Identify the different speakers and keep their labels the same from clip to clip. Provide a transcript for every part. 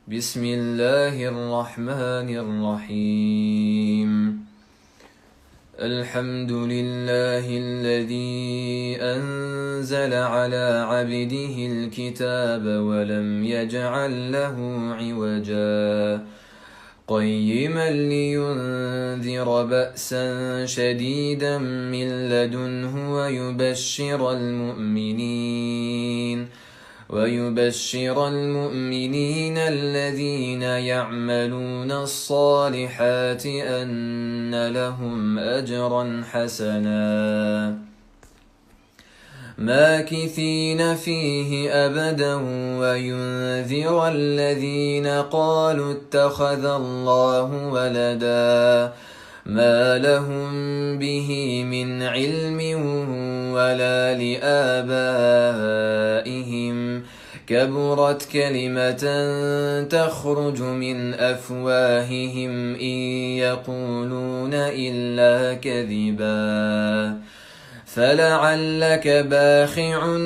Speaker 1: بسم الله الرحمن الرحيم. الحمد لله الذي أنزل على عبده الكتاب ولم يجعل له عوجا قيما لينذر بأسا شديدا من لدنه ويبشر المؤمنين الذين يعملون الصالحات أن لهم أجرا حسنا ماكثين فيه أبدا وينذر الذين قالوا اتخذ الله ولدا ما لهم به من علم ولا لآبائهم كبرت كلمة تخرج من أفواههم إن يقولون إلا كذبا فلعلك باخع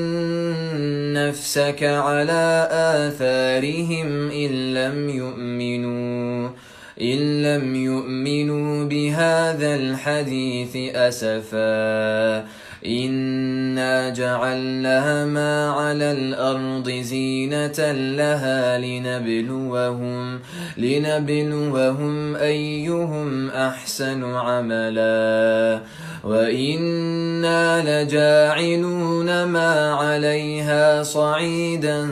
Speaker 1: نفسك على آثارهم إن لم يؤمنوا بهذا الحديث أسفا إنا جعلنا ما على الأرض زينة لها لنبلوهم أيهم أحسن عملا وإنا لجاعلون ما عليها صعيدا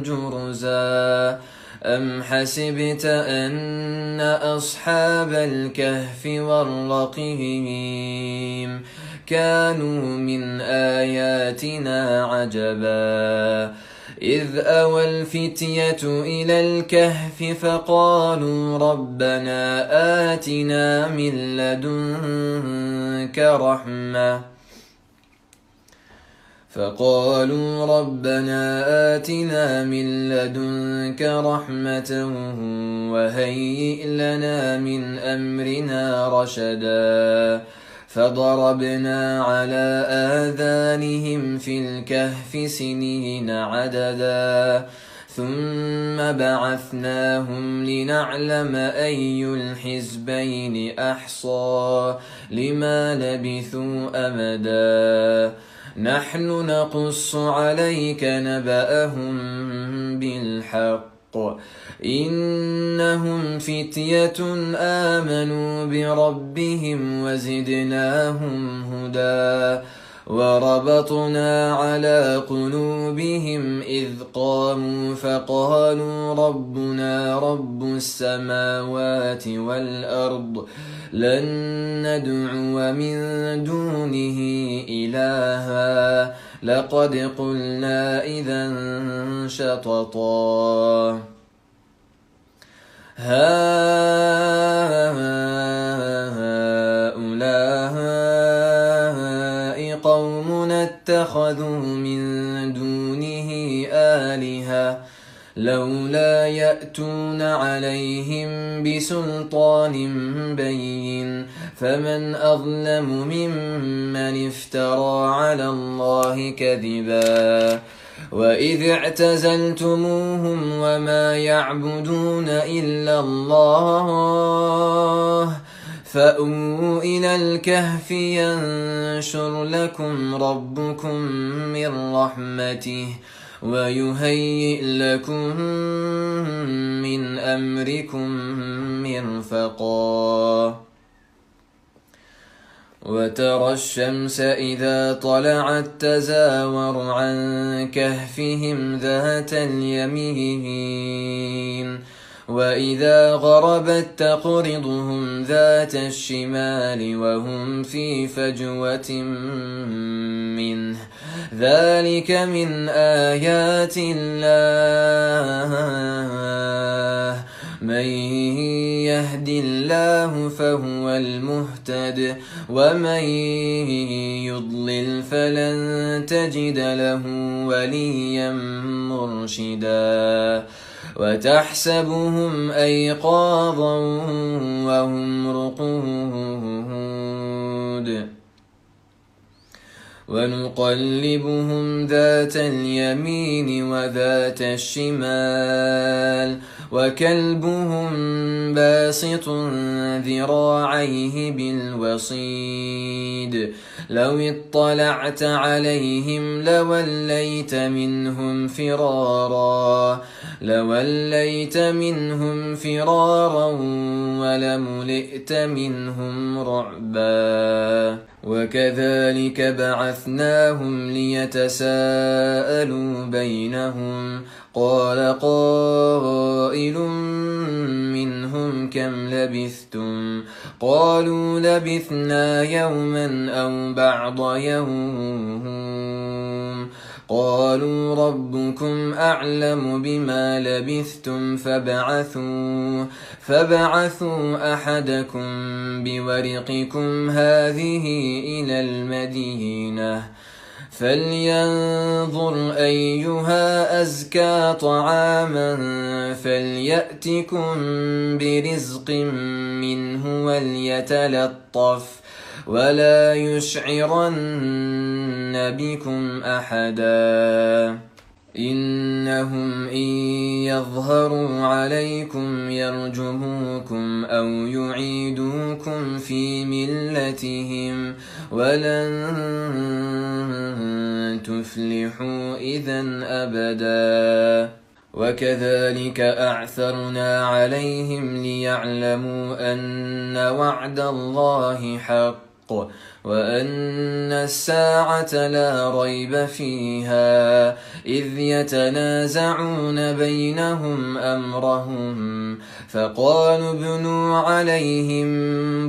Speaker 1: جرزا أم حسبت أن أصحاب الكهف والرقيم كانوا من آياتنا عجبا إذ أوى الفتية إلى الكهف فقالوا ربنا آتنا من لدنك رحمة وهيئ لنا من أمرنا رشدا فضربنا على آذانهم في الكهف سنين عددا ثم بعثناهم لنعلم أي الحزبين أحصى لما لبثوا أمدا نحن نقص عليك نبأهم بالحق إنهم فتية آمنوا بربهم وزدناهم هدى وربطنا على قلوبهم إذ قاموا فقالوا ربنا رب السماوات والأرض لن ندعو من دونه إلها لقد قلنا إذا شططا هؤلاء قومنا اتخذوا من دونه آلهة لولا يأتون عليهم بسلطان بين فمن أظلم ممن افترى على الله كذبا وإذ اعتزلتموهم وما يعبدون إلا الله فأووا إلى الكهف ينشر لكم ربكم من رحمته ويهيئ لكم من أمركم مرفقا وترى الشمس إذا طلعت تزاور عن كهفهم ذات اليمين وإذا غربت تقرضهم ذات الشمال وهم في فجوة منه ذلك من آيات الله من يهد الله فهو المهتد ومن يضلل فلن تجد له وليا مرشدا وتحسبهم أيقاظا وهم رقود ونقلبهم ذات اليمين وذات الشمال وكلبهم باسط ذراعيه بالوصيد لو اطلعت عليهم لوليت منهم فرارا ولملئت منهم رعبا وكذلك بعثناهم ليتساءلوا بينهم قال قائل منهم كم لبثتم قالوا لبثنا يوما أو بعض يوم قالوا ربكم أعلم بما لبثتم فابعثوا أحدكم بورقكم هذه إلى المدينة فلينظر أيها أزكى طعاما فليأتكم برزق منه وليتلطف ولا يشعرن بكم أحدا إنهم إن يظهروا عليكم يرجموكم أو يعيدوكم في ملتهم ولن تفلحوا إذا أبدا وكذلك أعثرنا عليهم ليعلموا أن وعد الله حق وأن الساعة لا ريب فيها إذ يتنازعون بينهم أمرهم فقالوا ابنوا عليهم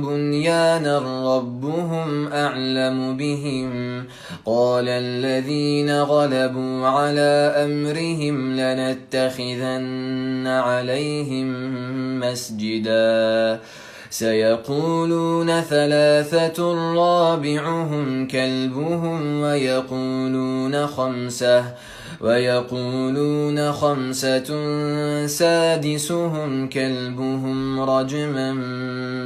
Speaker 1: بنيانا ربهم أعلم بهم قال الذين غلبوا على أمرهم لنتخذن عليهم مسجدا سيقولون ثلاثة رابعهم كلبهم ويقولون خمسة سادسهم كلبهم رجما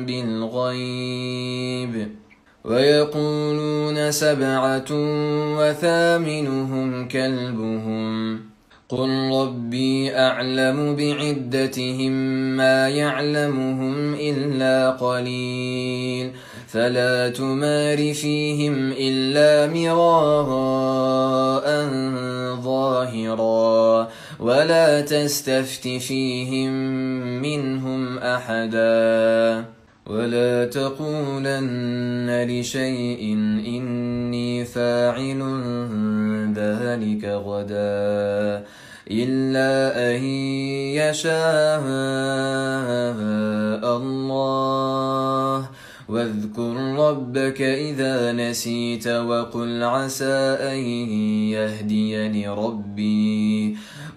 Speaker 1: بالغيب ويقولون سبعة وثامنهم كلبهم قل ربي أعلم بعدتهم ما يعلمهم إلا قليل فلا تمار فيهم إلا مراء ظاهرا ولا تستفت فيهم منهم أحدا ولا تقولن لشيء إني فاعل ذلك غدا إلا أن يشاء الله واذكر ربك إذا نسيت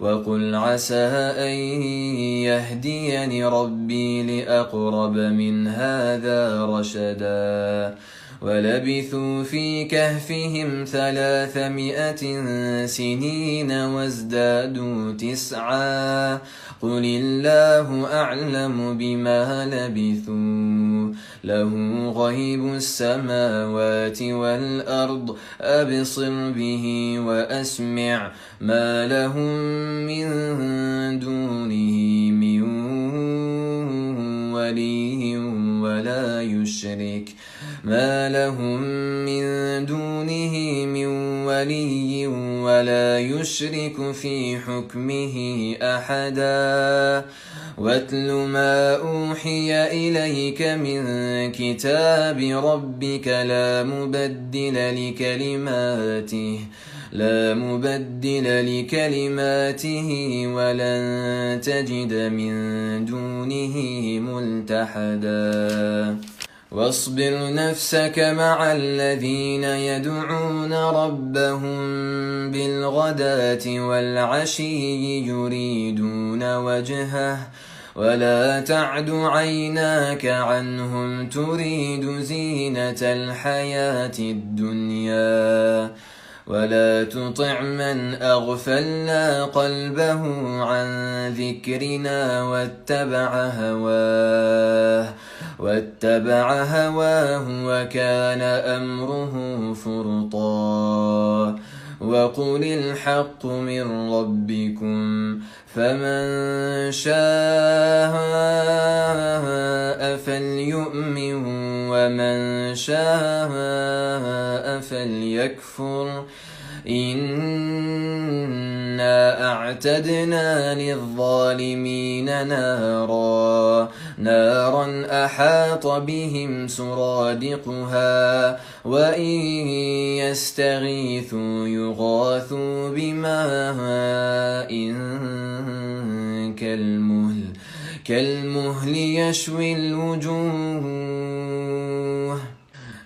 Speaker 1: وقل عسى أن يهديني ربي لأقرب من هذا رشدا ولبثوا في كهفهم 300 سنين وازدادوا 9 قل الله أعلم بما لبثوا له غيب السماوات والأرض أبصر به وأسمع ما لهم من دونه من ولي ولا يشرك في حكمه أحدا واتل ما أوحي إليك من كتاب ربك لا مبدل لكلماته ولن تجد من دونه ملتحدا واصبر نفسك مع الذين يدعون ربهم بالغداة والعشي يريدون وجهه ولا تعد عيناك عنهم تريد زينة الحياة الدنيا ولا تطع من أغفلنا قلبه عن ذكرنا واتبع هواه وكان أمره فرطا وقل الحق من ربكم فمن شاء فليؤمن ومن شاء فليكفر إنا أعتدنا للظالمين نارا أحاط بهم سرادقها وإن يستغيثوا يغاثوا بماء كالمهل يشوي الوجوه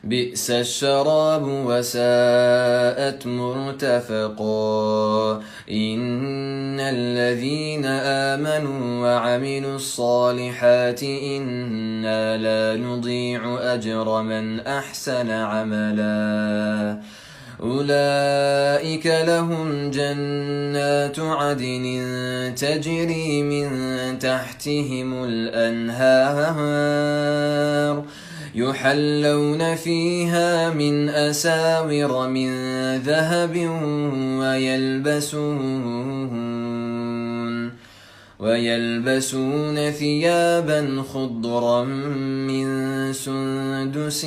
Speaker 1: بئس الشراب وساءت مرتفقا إن الذين آمنوا وعملوا الصالحات إنا لا نضيع أجر من أحسن عملا أولئك لهم جنات عدن تجري من تحتهم الأنهار يحلون فيها من أساور من ذهب ويلبسون ثيابا خضرا من سندس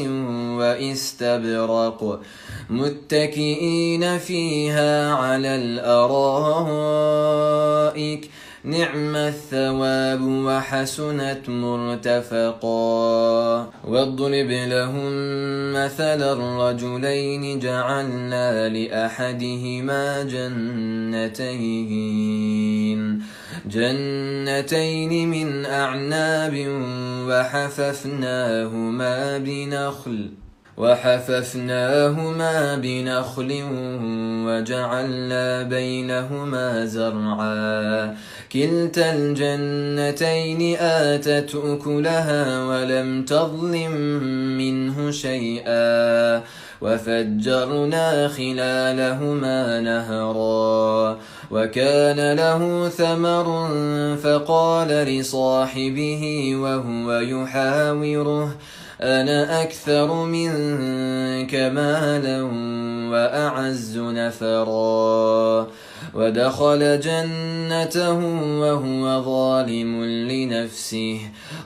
Speaker 1: وإستبرق متكئين فيها على الأرائك نعم الثواب وحسنت مرتفقا واضرب لهم مثل الرجلين جعلنا لأحدهما جنتين من أعناب وحففناهما بنخل وجعلنا بينهما زرعا كلتا الجنتين آتت أكلها ولم تظلم منه شيئا وفجرنا خلالهما نهرا وكان له ثمر فقال لصاحبه وهو يحاوره أنا أكثر منك مالا وأعز نفرا ودخل جنته وهو ظالم لنفسه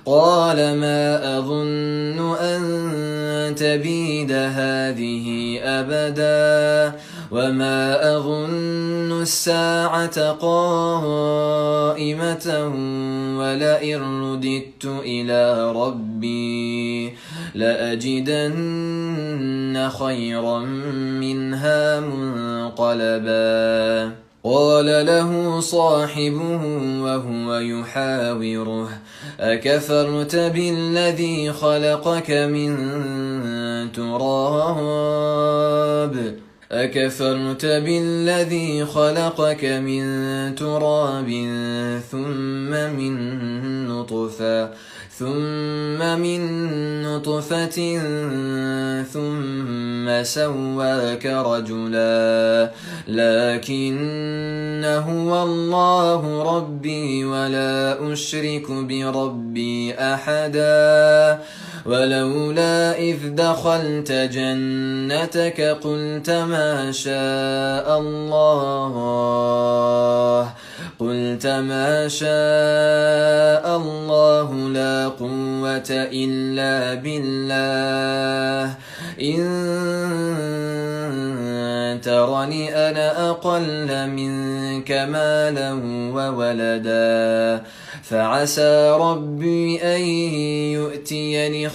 Speaker 1: قال ما أظن أن تبيد هذه أبدا وما أظن الساعة قائمة ولئن رددت إلى ربي لأجدن خيرا منها منقلبا قال له صاحبه وهو يحاوره أكفرت بالذي خلقك من تراب ثم من نطفة ثم سواك رجلا لكن هو الله ربي ولا أشرك بربي أحدا ولولا إذ دخلت جنتك قلت ما شاء الله لا قوة إلا بالله إن ترني أنا أقل منك مالا وولدا فعسى ربي أن يؤتيني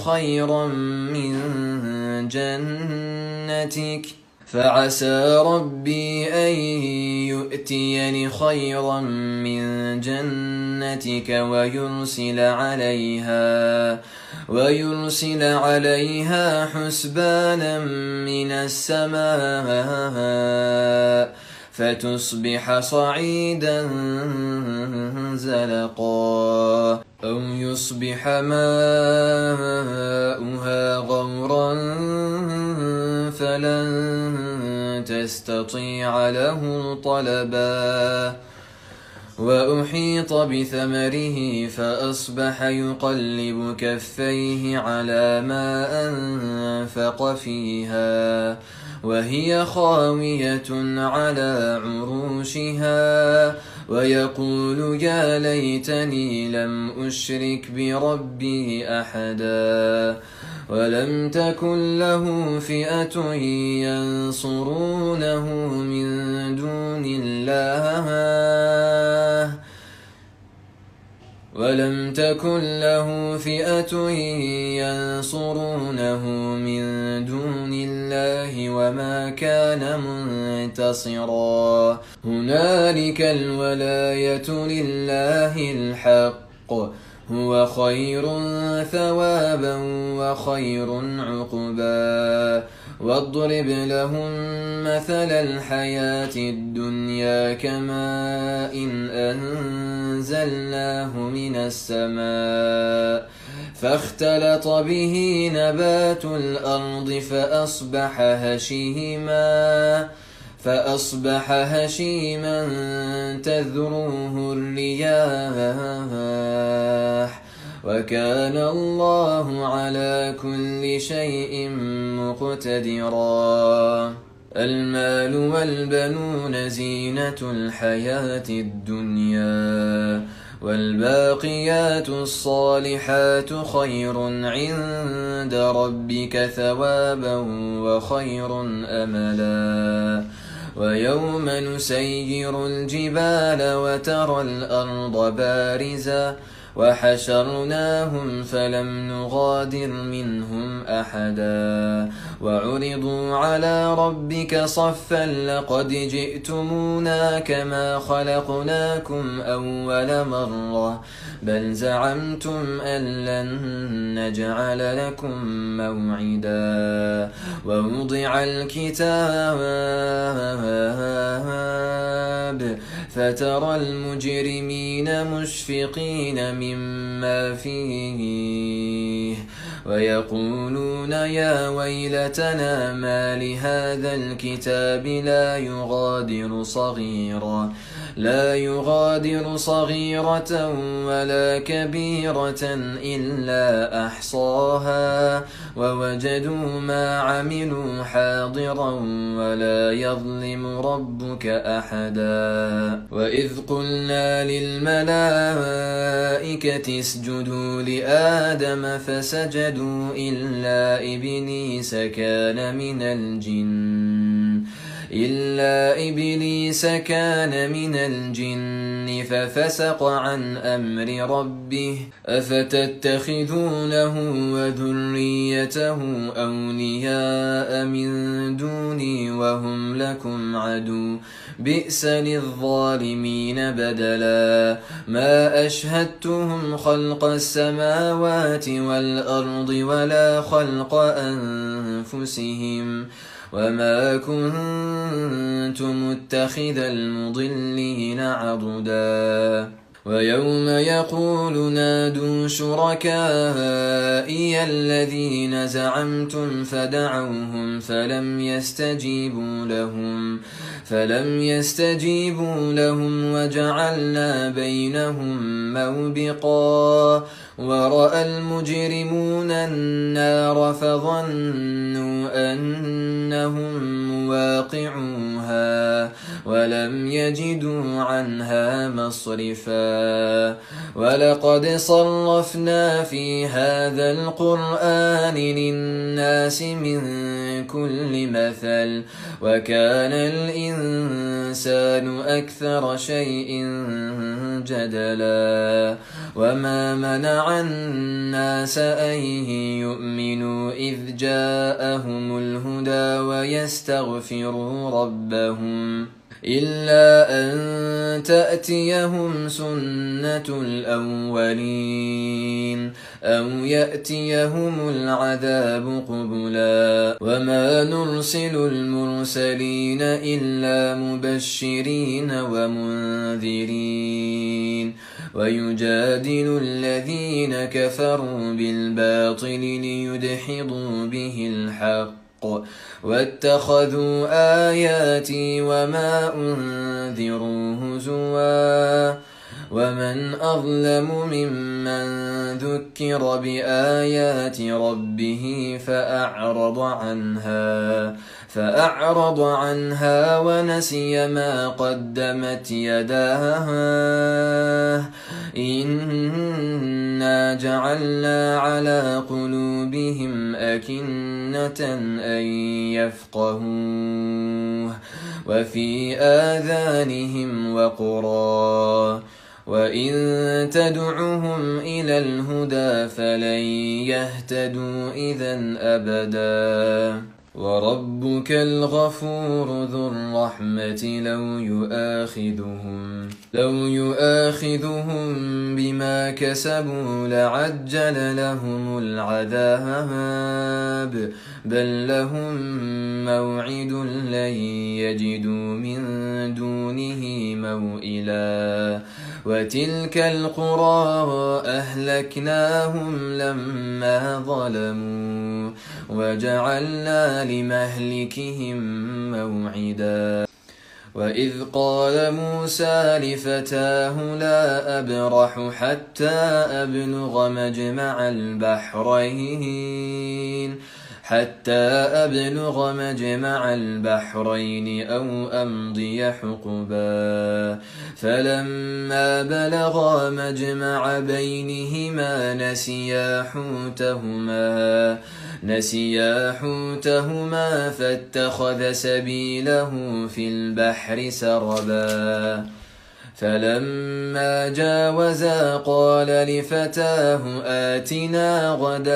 Speaker 1: خيرا من جنتك ويرسل عليها حسبانا من السماء فتصبح صعيدا زلقا أو يصبح ماؤها غورا فلن تستطيع له طلبا وأحيط بثمره فأصبح يقلب كفيه على ما أنفق فيها وهي خاوية على عروشها ويقول يا ليتني لم أشرك بربي أحدا ولم تكن له فئة ينصرونه من دون الله وما كان منتصرا هنالك الولاية لله الحق هو خير ثوابا وخير عقبا واضرب لهم مثل الحياة الدنيا كماء أنزلناه من السماء فاختلط به نبات الأرض فأصبح هشيما تذروه الرياح وكان الله على كل شيء مقتدرا المال والبنون زينة الحياة الدنيا والباقيات الصالحات خير عند ربك ثوابا وخير أملا ويوم نسير الجبال وترى الأرض بارزة وحشرناهم فلم نغادر منهم أحدا وعرضوا على ربك صفا لقد جئتمونا كما خلقناكم أول مرة بل زعمتم أن لن نجعل لكم موعدا ووضع الكتاب فترى المجرمين مشفقين مما فيه ويقولون يا ويلتنا ما لهذا الكتاب لا يغادر صغيرة ولا كبيرة إلا أحصاها ووجدوا ما عملوا حاضرا ولا يظلم ربك أحدا وإذ قلنا للملائكة اسجدوا لآدم فسجدوا إلا إبليس كان من الجن ففسق عن أمر ربه أفتتخذونه وذريته أولياء من دوني وهم لكم عدو بئس للظالمين بدلا ما أشهدتهم خلق السماوات والأرض ولا خلق أنفسهم وما كنت متخذ المضلين عضدا ويوم يقول نادوا شركائي الذين زعمتم فدعوهم فلم يستجيبوا لهم وجعلنا بينهم موبقا ورأى المجرمون النار فظنوا أنهم مواقعوها ولم يجدوا عنها مصرفا ولقد صرفنا في هذا القرآن للناس من كل مثل وكان الإنسان أكثر شيء جدلا وما منع الناس أن يؤمنوا إذ جاءهم الهدى ويستغفروا ربهم إلا أن تأتيهم سنة الأولين أو يأتيهم العذاب قبلا وما نرسل المرسلين إلا مبشرين ومنذرين ويجادل الذين كفروا بالباطل ليدحضوا به الحق واتخذوا آياتي وما أنذروا هزوا ومن أظلم ممن ذكر بآيات ربه فأعرض عنها فأعرض عنها ونسي ما قدمت يداه إنا جعلنا على قلوبهم أكنة أن يفقهوه وفي آذانهم وقرا وإن تدعهم إلى الهدى فلن يهتدوا إذا أبدا وربك الغفور ذو الرحمة لو يؤاخذهم بما كسبوا لعجل لهم العذاب بل لهم موعد لن يجدوا من دونه موئلا وتلك القرى أهلكناهم لما ظلموا وجعلنا لمهلكهم موعدا وإذ قال موسى لفتاه لا أبرح حتى أبلغ مجمع البحرين أو أمضي حقبا فلما بلغا مجمع بينهما نسيا حوتهما فاتخذ سبيله في البحر سربا فلما جاوزا قال لفتاه آتنا غداءنا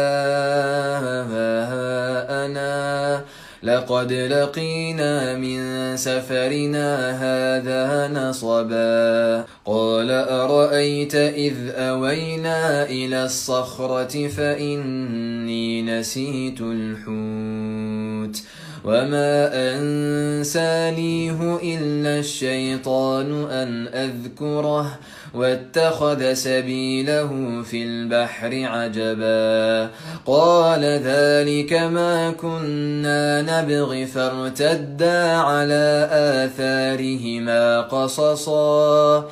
Speaker 1: لقد لقينا من سفرنا هذا نصبا قال أرأيت إذ أوينا إلى الصخرة فإني نسيت الحوت وما أنسانيه إلا الشيطان أن أذكره واتخذ سبيله في البحر عجبا قال ذلك ما كنا نبغي فارتدا على آثارهما قصصا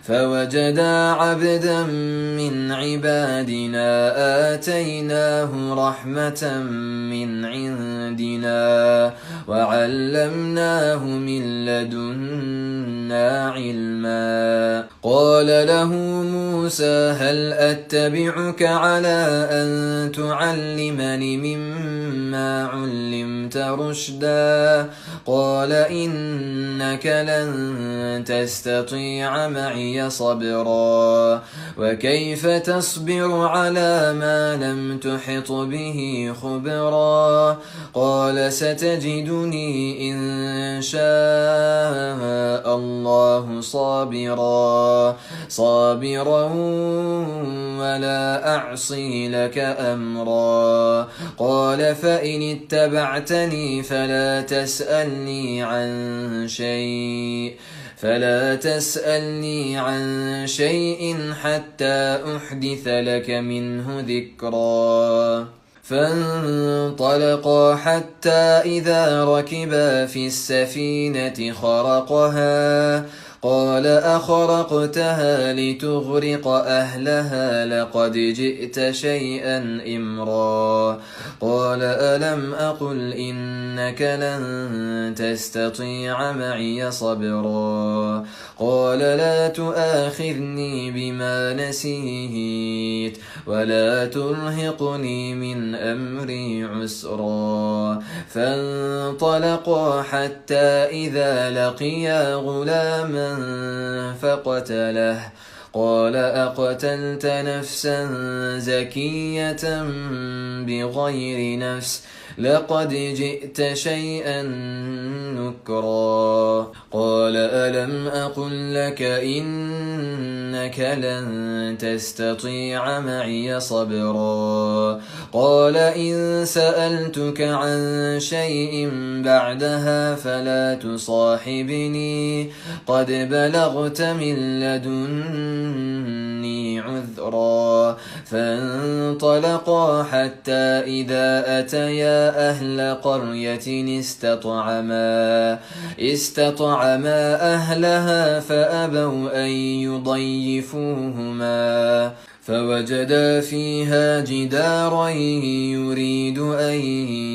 Speaker 1: فوجدا عبدا من عبادنا آتيناه رحمة من عندنا وعلمناه من لدنا علما قال له موسى هل أتبعك على أن تعلمني مما علمت رشدا قال إنك لن تستطيع معي صبرا وكيف تصبر على ما لم تحط به خبرا قال ستجدني إن شاء الله صابرا ولا أعصي لك أمرا قال فإن اتبعتني فلا تسألني عن شيء حتى أحدث لك منه ذكرا فانطلقا حتى إذا ركبا في السفينة خرقها قال أخرقتها لتغرق أهلها لقد جئت شيئا إمرا قال ألم أقل إنك لن تستطيع معي صبرا قال لا تؤاخذني بما نسيت ولا ترهقني من أمري عسرا فانطلقا حتى إذا لقيا غلاما فقتله قال أقتلت نفسا زكية بغير نفس لقد جئت شيئا نكرا قال ألم أقل لك إنك لن تستطيع معي صبرا قال إن سألتك عن شيء بعدها فلا تصاحبني قد بلغت من لدني عذرا فانطلقا حتى إذا أتيا أهل قرية استطعما أهلها فأبوا أن يضيفوهما فوجدا فيها جدارا يريد أن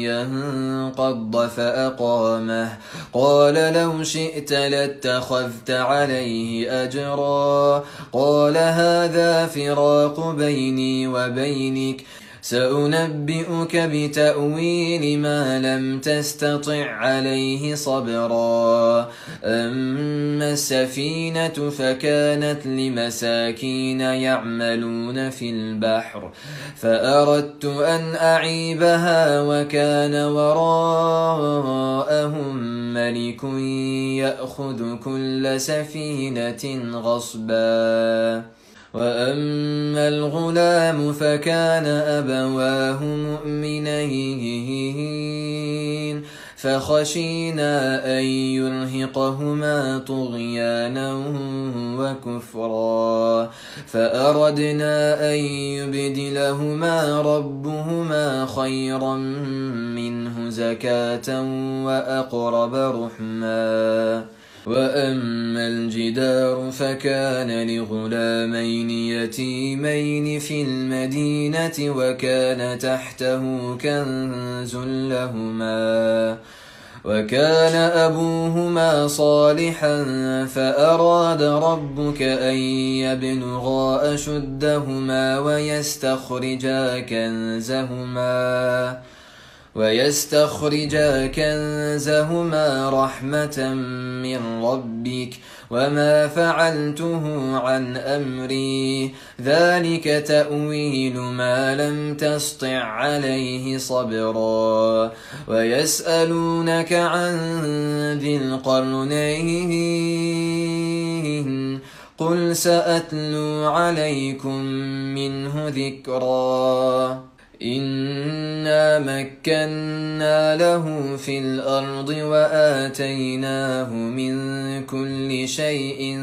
Speaker 1: ينقض فأقامه قال لو شئت لاتخذت عليه أجرا قال هذا فراق بيني وبينك سأنبئك بتأويل ما لم تستطع عليه صبرا أما السفينة فكانت لمساكين يعملون في البحر فأردت أن أعيبها وكان وراءهم ملك يأخذ كل سفينة غصبا وأما الغلام فكان أبواه مؤمنين فخشينا أن يرهقهما طغيانا وكفرا فأردنا أن يبدلهما ربهما خيرا منه زكاة وأقرب رحما وأما الجدار فكان لغلامين يتيمين في المدينة وكان تحته كنز لهما وكان أبوهما صالحا فأراد ربك أن يبلغا أشدهما ويستخرجا كنزهما رحمة من ربك وما فعلته عن أمري ذلك تأويل ما لم تسطع عليه صبرا ويسألونك عن ذي القرنين قل سأتلو عليكم منه ذكرا إنا مكنا له في الأرض وآتيناه من كل شيء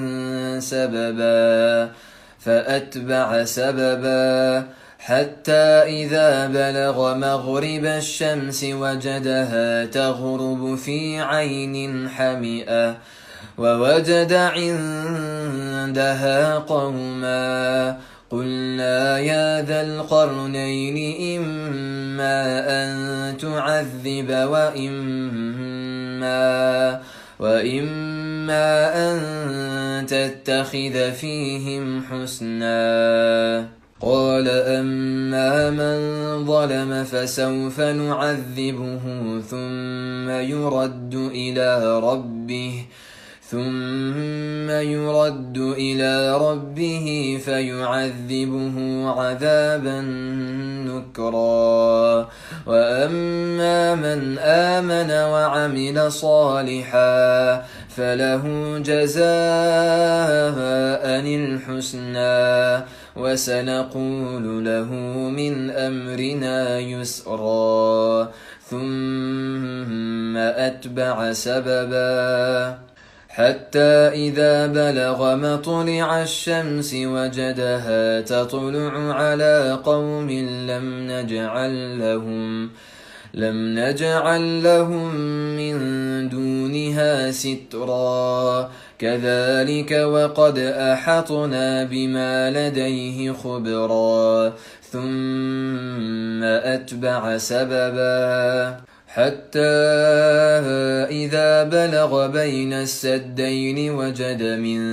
Speaker 1: سببا فأتبع سببا حتى إذا بلغ مغرب الشمس وجدها تغرب في عين حمئة ووجد عندها قوما قلنا يا ذا القرنين إما أن تعذب وإما أن تتخذ فيهم حسنا قال أما من ظلم فسوف نعذبه ثم يرد إلى ربه فيعذبه عذابا نكرا وأما من آمن وعمل صالحا فله جزاء الحسنى وسنقول له من أمرنا يسرا ثم أتبع سببا حتى إذا بلغ مطلع الشمس وجدها تطلع على قوم لم نجعل لهم من دونها سترا كذلك وقد أحطنا بما لديه خبرا ثم أتبع سببا حتى إذا بلغ بين السدين وجد من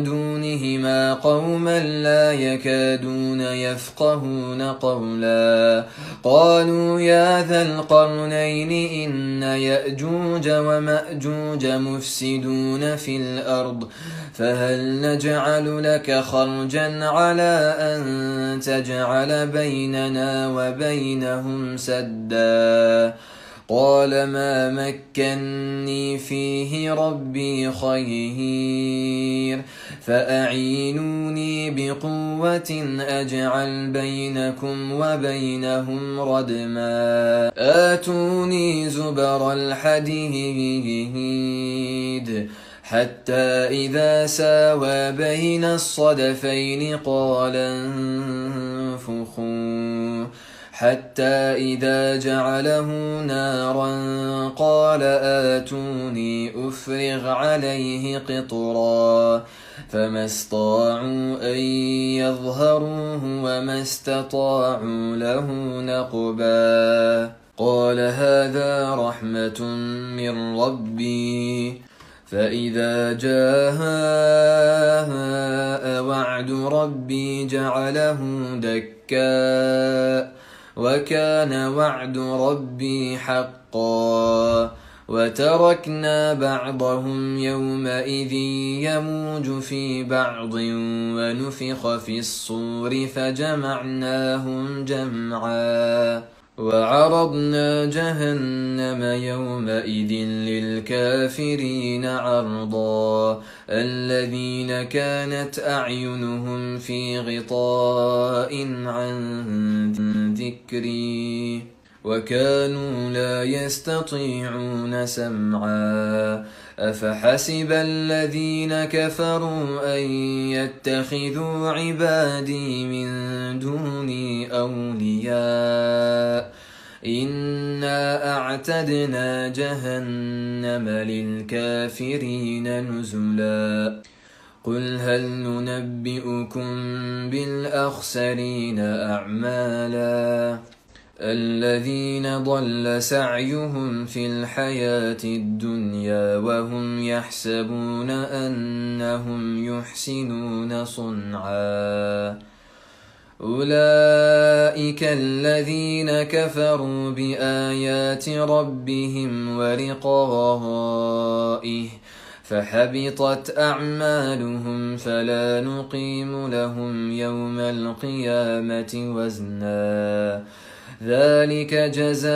Speaker 1: دونهما قوما لا يكادون يفقهون قولا قالوا يا ذا القرنين إن يأجوج ومأجوج مفسدون في الأرض فهل نجعل لك خرجا على أن تجعل بيننا وبينهم سدا قال ما مكني فيه ربي خير فأعينوني بقوة أجعل بينكم وبينهم ردما آتوني زبر الحديد حتى إذا ساوى بين الصدفين قال انفخوا حتى إذا جعله نارا قال آتوني أفرغ عليه قطرا فما استطاعوا أن يظهروه وما استطاعوا له نقبا قال هذا رحمة من ربي فإذا جاء وعد ربي جعله دكا وكان وعد ربي حقا وتركنا بعضهم يومئذ يموج في بعض ونفخ في الصور فجمعناهم جمعا وعرضنا جهنم يومئذ للكافرين عرضا الذين كانت أعينهم في غطاء عن ذكري وكانوا لا يستطيعون سمعا أفحسب الذين كفروا أن يتخذوا عبادي من دوني أولياء إنا أعتدنا جهنم للكافرين نزلا قل هل ننبئكم بالأخسرين أعمالا الذين ضل سعيهم في الحياة الدنيا وهم يحسبون أنهم يحسنون صنعا أولئك الذين كفروا بآيات ربهم ولقائه فحبطت أعمالهم فلا نقيم لهم يوم القيامة وزنا ذلك جزاؤهم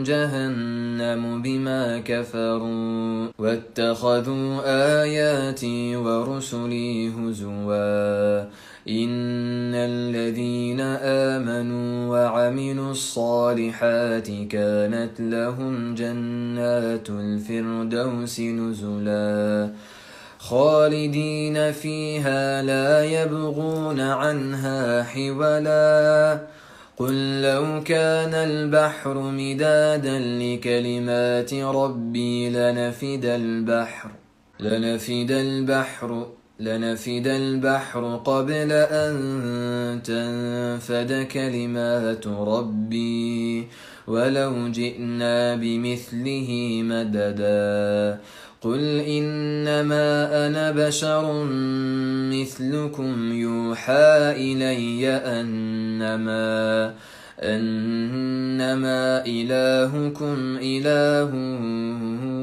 Speaker 1: جهنم بما كفروا واتخذوا آياتي ورسلي هزوا إن الذين آمنوا وعملوا الصالحات كانت لهم جنات الفردوس نزلا خالدين فيها لا يبغون عنها حولا قل لو كان البحر مدادا لكلمات ربي لنفد البحر قبل أن تنفد كلمات ربي ولو جئنا بمثله مددا قل إنما أنا بشر مثلكم يوحى إلي أنما إلهكم إله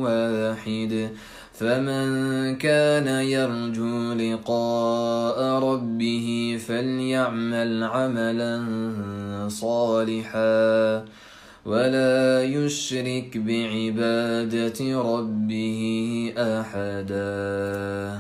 Speaker 1: واحد فمن كان يرجو لقاء ربه فليعمل عملا صالحا ولا يشرك بعبادة ربه أحدا